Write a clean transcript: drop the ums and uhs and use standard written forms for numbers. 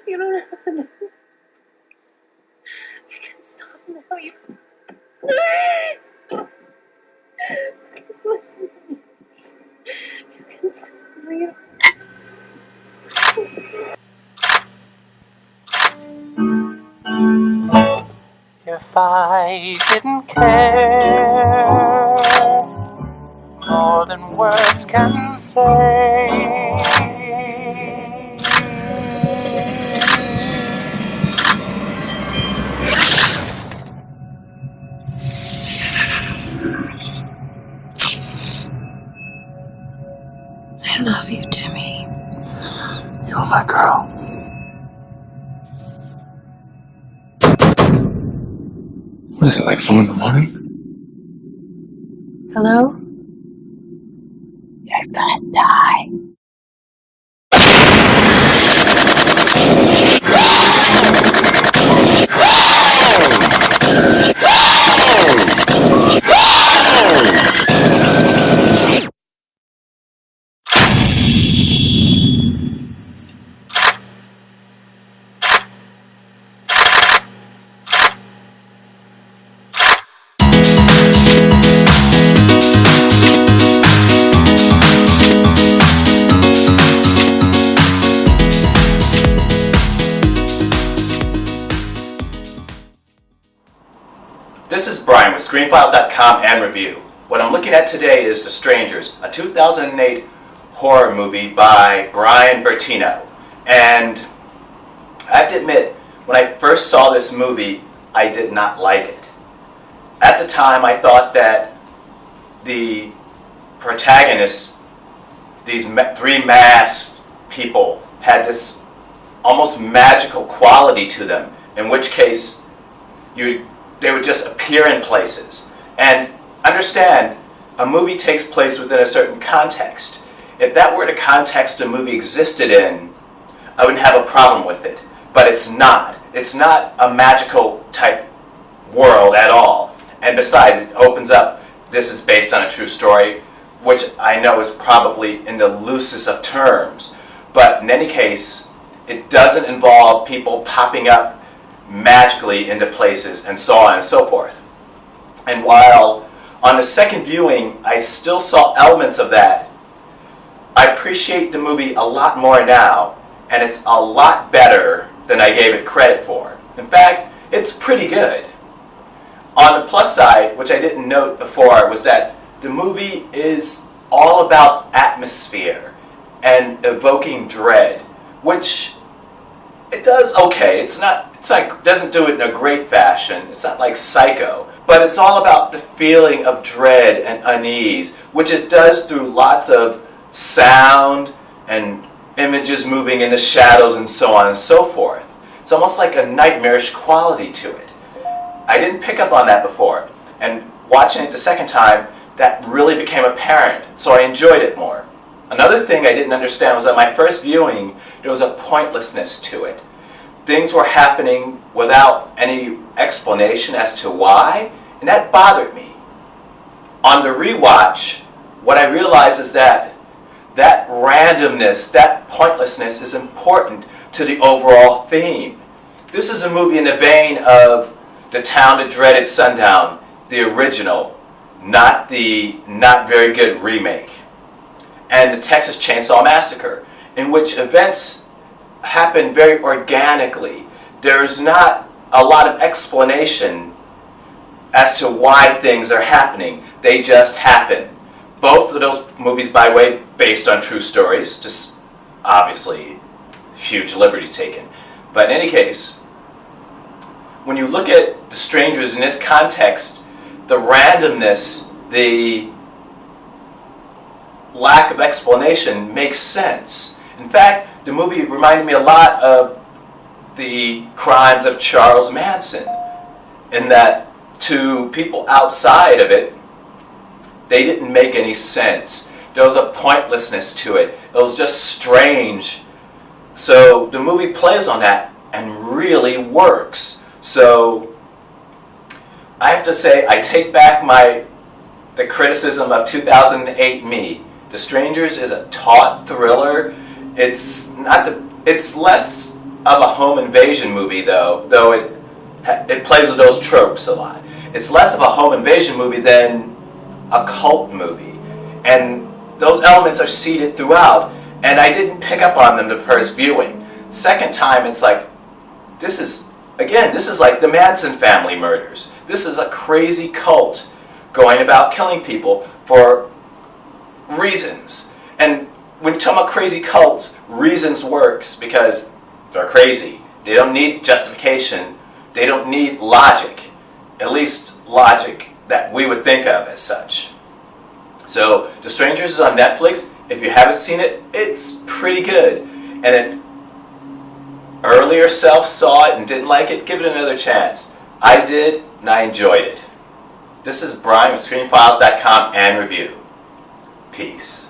You don't have to do it. You can stop now. You... Please listen to me. You can stop now. You don't have to. If I didn't care more than words can say, I love you, Jimmy. You're my girl. What is it, like 4 in the morning? Hello? You're gonna die. This is Bryan with ScreenFiles.com and Review. What I'm looking at today is The Strangers, a 2008 horror movie by Bryan Bertino. And I have to admit, when I first saw this movie, I did not like it. At the time, I thought that the protagonists, these three masked people, had this almost magical quality to them, in which case they would just appear in places. And understand, a movie takes place within a certain context. If that were the context the movie existed in, I wouldn't have a problem with it. But it's not. It's not a magical type world at all. And besides, it opens up, this is based on a true story, which I know is probably in the loosest of terms. But in any case, it doesn't involve people popping up magically into places and so on and so forth. And while on the second viewing I still saw elements of that, I appreciate the movie a lot more now, and it's a lot better than I gave it credit for. In fact, it's pretty good. On the plus side, which I didn't note before, was that the movie is all about atmosphere and evoking dread, which it does okay. It's like doesn't do it in a great fashion. It's not like Psycho, but it's all about the feeling of dread and unease, which it does through lots of sound and images moving in the shadows and so on and so forth. It's almost like a nightmarish quality to it. I didn't pick up on that before, and watching it the second time, that really became apparent, so I enjoyed it more. Another thing I didn't understand was that my first viewing, there was a pointlessness to it. Things were happening without any explanation as to why, and that bothered me. On the rewatch, what I realized is that randomness, that pointlessness is important to the overall theme. This is a movie in the vein of The Town That Dreaded Sundown, the original, not the not very good remake, and the Texas Chainsaw Massacre, in which events happen very organically. There's not a lot of explanation as to why things are happening. They just happen. Both of those movies, by the way, based on true stories, just obviously huge liberties taken. But in any case, when you look at The Strangers in this context, the randomness, the lack of explanation makes sense. In fact, the movie reminded me a lot of the crimes of Charles Manson, in that to people outside of it, they didn't make any sense. There was a pointlessness to it. It was just strange. So the movie plays on that and really works. So I have to say, I take back the criticism of 2008 me. The Strangers is a taut thriller. It's less of a home invasion movie, though it plays with those tropes a lot. It's less of a home invasion movie than a cult movie. And those elements are seeded throughout, and I didn't pick up on them the first viewing. Second time, it's like, this is like the Manson family murders. This is a crazy cult going about killing people for reasons. And when you talk about crazy cults, reasons works because they're crazy. They don't need justification. They don't need logic. At least logic that we would think of as such. So, The Strangers is on Netflix. If you haven't seen it, it's pretty good. And if earlier self saw it and didn't like it, give it another chance. I did, and I enjoyed it. This is Bryan with ScreenFiles.com and Review. Peace.